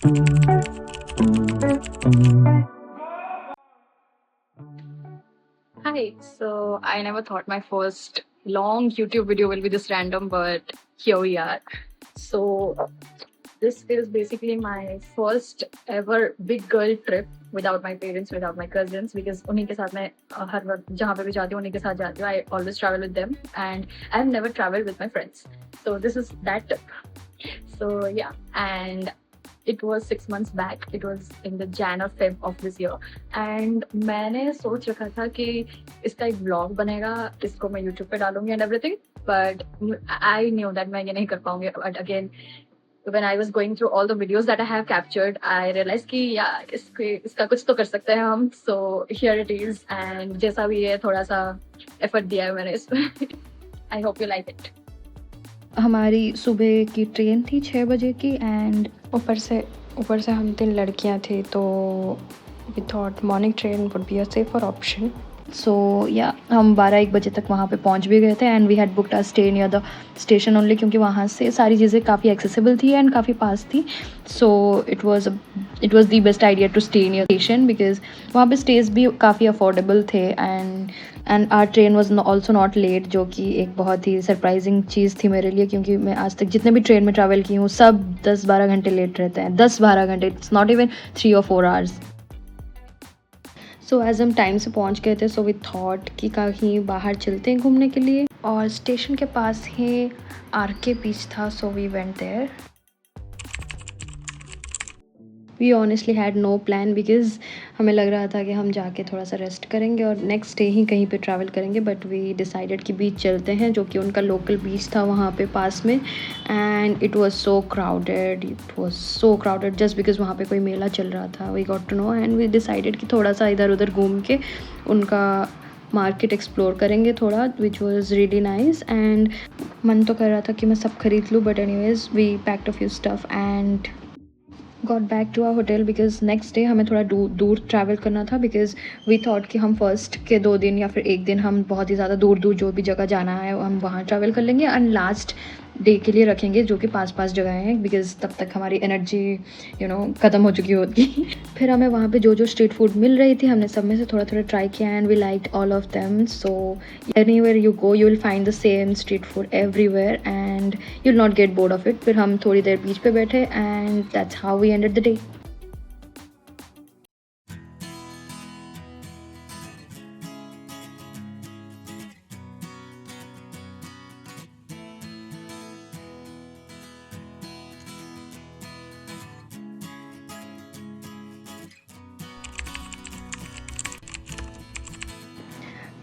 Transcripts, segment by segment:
Hi. So I never thought my first long YouTube video will be this random, but here we are. So this is basically my first ever big girl trip without my parents, without my cousins, because उन्हीं के साथ मैं हर वक्त जहाँ पे भी जाती हूँ उन्हीं के साथ जाती हूँ. I always travel with them, and I've never traveled with my friends. So this is that trip. So yeah, and it was 6 months back. It was in the Jan or Feb of this year. And मैंने सोच रखा था कि इसका एक vlog बनेगा, इसको मैं YouTube पे डालूंगी and everything. But I knew that मैं ये नहीं कर पाऊंगी. But again, when I was going through all the videos that I have captured, I realized कि यार इसका कुछ तो कर सकते हैं हम. So here it is. And जैसा भी है थोड़ा सा effort दिया है मैंने इसमें. I hope you like it. हमारी सुबह की ट्रेन थी 6 बजे की एंड ऊपर से हम 3 लड़कियां थी, तो we thought morning train would be a safer option. So या हम 12-1 बजे तक वहाँ पे पहुँच भी गए थे and we had booked a stay near the station only, क्योंकि वहाँ से सारी चीज़ें काफ़ी एक्सेसिबल थी एंड काफ़ी पास थी. So it was the best idea to stay near station, because वहाँ पे स्टेज भी काफ़ी अफोर्डेबल थे and our train was also not late, जो कि एक बहुत ही सरप्राइजिंग चीज़ थी मेरे लिए, क्योंकि मैं आज तक जितने भी ट्रेन में ट्रैवल की हूँ सब 10-12 घंटे लेट रहते हैं. 10-12 घंटे, it's not even 3 or 4 hours. So as हम टाइम से पहुंच गए थे, सो वी थॉट कि कहीं बाहर चलते हैं घूमने के लिए, और स्टेशन के पास ही आर के बीच था, so we went there. We honestly had no plan, because हमें लग रहा था कि हम जाके थोड़ा सा रेस्ट करेंगे और नेक्स्ट डे ही कहीं पे ट्रैवल करेंगे, बट वी डिसाइडेड कि बीच चलते हैं, जो कि उनका लोकल बीच था वहाँ पे पास में. And it was so crowded just because वहाँ पे कोई मेला चल रहा था. We got to know and we decided कि थोड़ा सा इधर उधर घूम के उनका मार्केट एक्सप्लोर करेंगे थोड़ा, which was really nice. And मन तो कर रहा था कि मैं सब खरीद लूँ, but anyways we packed a few stuff and got back to our hotel, because next day हमें थोड़ा दूर ट्रैवल करना था, बिकॉज वी थॉट कि हम फर्स्ट के 2 दिन या फिर 1 दिन हम बहुत ही ज़्यादा दूर जो भी जगह जाना है हम वहाँ ट्रैवल कर लेंगे एंड लास्ट डे के लिए रखेंगे जो कि पास जगह हैं, बिकॉज तब तक हमारी एनर्जी ख़त्म हो चुकी होती. फिर हमें वहाँ पे जो स्ट्रीट फूड मिल रही थी हमने सब में से थोड़ा ट्राई किया and we like all of them. So anywhere you go you will find the same street food everywhere and you will not get bored of it. फिर हम थोड़ी देर बीच पे बैठे and that's how we ended the day.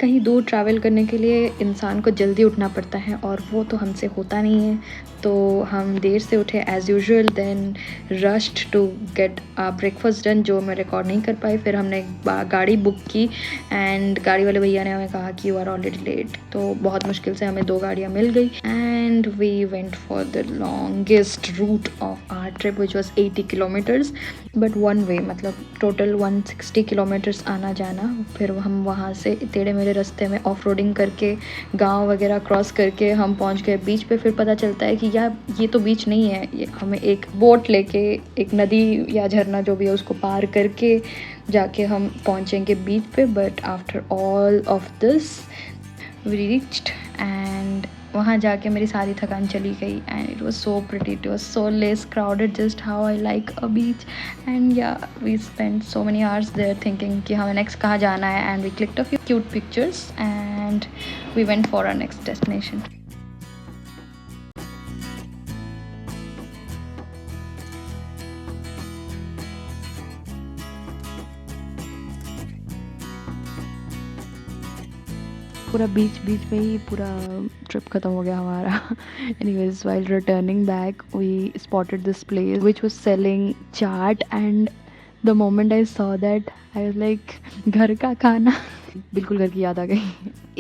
कहीं दूर travel करने के लिए इंसान को जल्दी उठना पड़ता है और वो तो हमसे होता नहीं है, तो हम देर से उठे as usual, then rushed to get breakfast done, जो मैं रिकॉर्ड नहीं कर पाई. फिर हमने गाड़ी बुक की एंड गाड़ी वाले भैया ने हमें कहा कि यू आर ऑलरेडी लेट, तो बहुत मुश्किल से हमें 2 गाड़ियाँ मिल गई and we went for the longest route of our trip which was 80 kilometres, but one way, मतलब टोटल 160 किलोमीटर्स आना जाना. फिर हम वहाँ से टेढ़े मेढ़े रास्ते में ऑफ रोडिंग करके गांव वगैरह क्रॉस करके हम पहुँच गए बीच पे. फिर पता चलता है कि यार ये तो बीच नहीं है, ये हमें एक बोट लेके एक नदी या झरना जो भी है उसको पार करके जाके हम पहुँचेंगे बीच पे. But after all of this we reached and वहाँ जाके मेरी सारी थकान चली गई and it was so pretty, it was so less crowded, just how I like a beach. And yeah we spend so many hours there thinking कि हमें next कहाँ जाना है and we clicked a few cute pictures and we went for our next destination. पूरा beach में ही पूरा trip ख़त्म हो गया हमारा. Anyways while returning back we spotted this place which was selling chaat and the moment I saw that I was like घर का खाना. बिल्कुल घर की याद आ गई.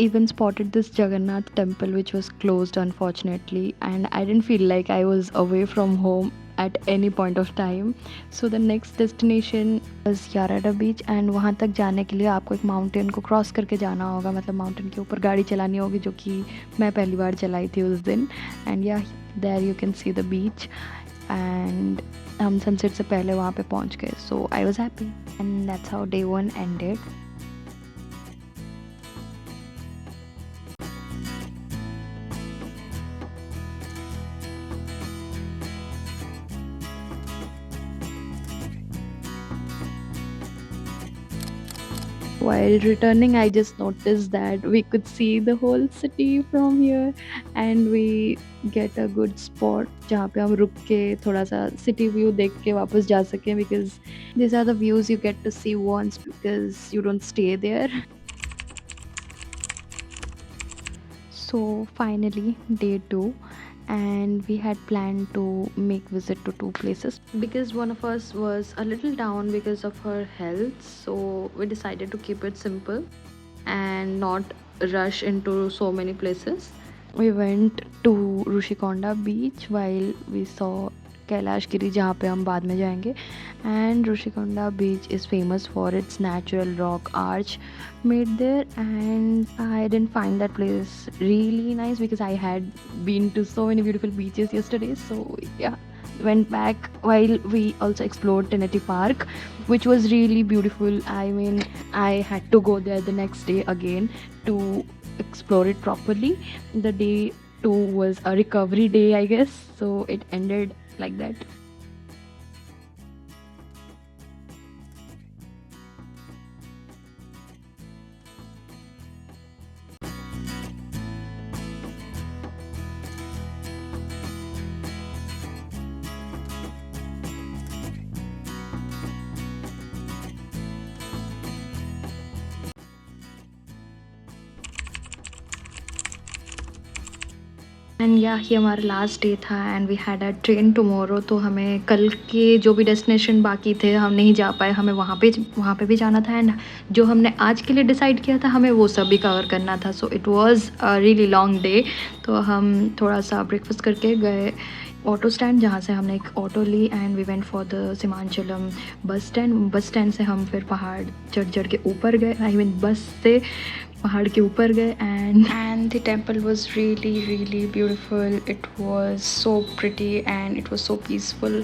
Even spotted this Jagannath temple which was closed unfortunately, and I didn't feel like I was away from home at any point of time. So the next destination was Yarada beach and वहाँ तक जाने के लिए आपको एक mountain को cross करके जाना होगा, मतलब माउंटेन के ऊपर गाड़ी चलानी होगी, जो कि मैं पहली बार चलाई थी उस दिन. And yeah there you can see the beach and हम सनसेट से पहले वहाँ पे पहुँच गए, so I was happy and that's how day 1 ended. While returning, I just noticed that we could see the whole city from here, and we get a good spot जहाँ पे हम रुक के थोड़ा सा city view देख के वापस जा सकें, because these are the views you get to see once because you don't stay there. So finally, day 2, and we had planned to make visit to 2 places because one of us was a little down because of her health, so we decided to keep it simple and not rush into so many places. We went to Rushikonda beach while we saw Kailash Giri, जहाँ पे हम बाद में जाएंगे. And Rushikonda beach is famous for its natural rock arch made there, and I didn't find that place really nice because I had been to so many beautiful beaches yesterday. So yeah, went back while we also explored Trinity Park, which was really beautiful. I mean, I had to go there the next day again to explore it properly. The day 2 was a recovery day, I guess, so it ended like that. And yeah ये हमारा last day था and we had a train tomorrow. तो हमें कल के जो भी destination बाकी थे हम नहीं जा पाए, हमें वहाँ पे भी जाना था, एंड जो हमने आज के लिए डिसाइड किया था हमें वो सब भी कवर करना था. सो it was a really long day. तो हम थोड़ा सा ब्रेकफास्ट करके गए ऑटो स्टैंड, जहाँ से हमने एक ऑटो ली and we went for the Seemanchalam bus stand. Bus stand से हम फिर पहाड़ चढ़ के ऊपर गए, आई मीन बस से पहाड़ के ऊपर गए. And the temple was really beautiful. It was so pretty and it was so peaceful.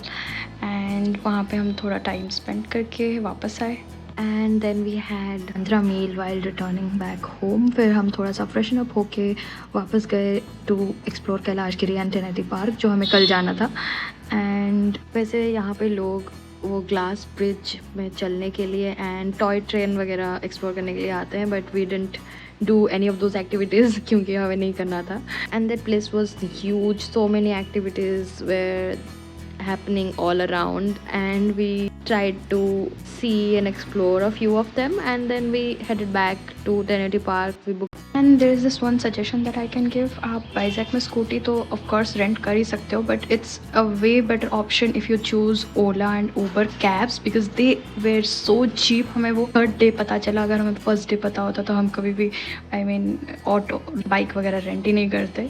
And वहाँ पे हम थोड़ा टाइम स्पेंड करके वापस आए. And then we had Andhra meal while returning back home. फिर हम थोड़ा सा फ्रेशन अप होके वापस गए to explore Kailash Giri and Trinity Park, जो हमें कल जाना था. एंड वैसे यहाँ पे लोग वो ग्लास ब्रिज में चलने के लिए एंड टॉय ट्रेन वगैरह एक्सप्लोर करने के लिए आते हैं, but we didn't do any of those activities क्योंकि हमें नहीं करना था. And that place was huge, so many activities were happening all around, and we tried to see and explore a few of them, and then we headed back to Trinity Park. We booked, and there is this one suggestion that I can give. आप वाइजैक में scooty तो of course rent कर ही सकते हो, but it's a way better option if you choose Ola and Uber cabs because they were so cheap. हमें वो third day पता चला. अगर हमें फर्स्ट डे पता होता तो हम कभी भी I mean ऑटो बाइक वगैरह रेंट ही नहीं करते,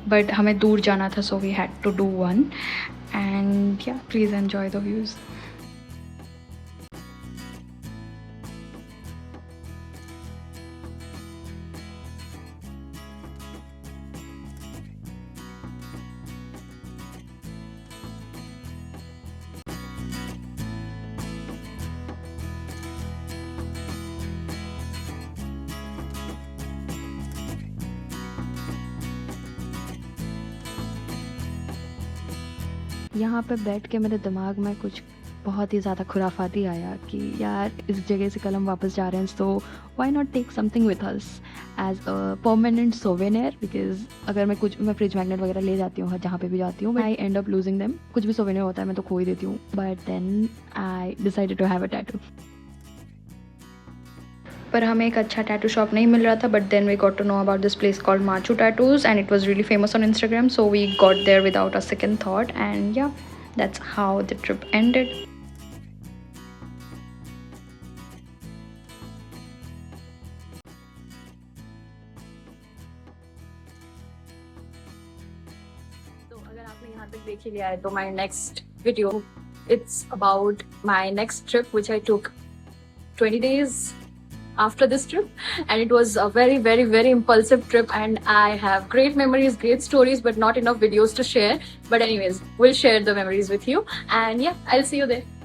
बट हमें दूर जाना था, so we had to do one. And yeah, please enjoy the views. यहाँ पे बैठ के मेरे दिमाग में कुछ बहुत ही ज़्यादा खुराफाती आया कि यार इस जगह से कल हम वापस जा रहे हैं, so why not take something with us as a permanent souvenir. Because अगर मैं फ्रिज मैग्नेट वगैरह ले जाती हूँ जहाँ पे भी जाती हूँ, आई एंड अप लूजिंग देम. कुछ भी सोवेनियर होता है मैं तो खो ही देती हूँ. But then I decided to have a tattoo. पर हमें एक अच्छा टैटू शॉप नहीं मिल रहा था. But then we got to know about this place called Machu Tattoos and it was really famous on Instagram, so we got there without a second thought. And yeah, that's how the trip ended. तो अगर आपने यहाँ तक देख ही लिया है तो my next video, it's about my next trip which I took 20 days after this trip, and it was a very, very, very impulsive trip, and I have great memories, great stories, but not enough videos to share. But anyways, we'll share the memories with you, and yeah, I'll see you there.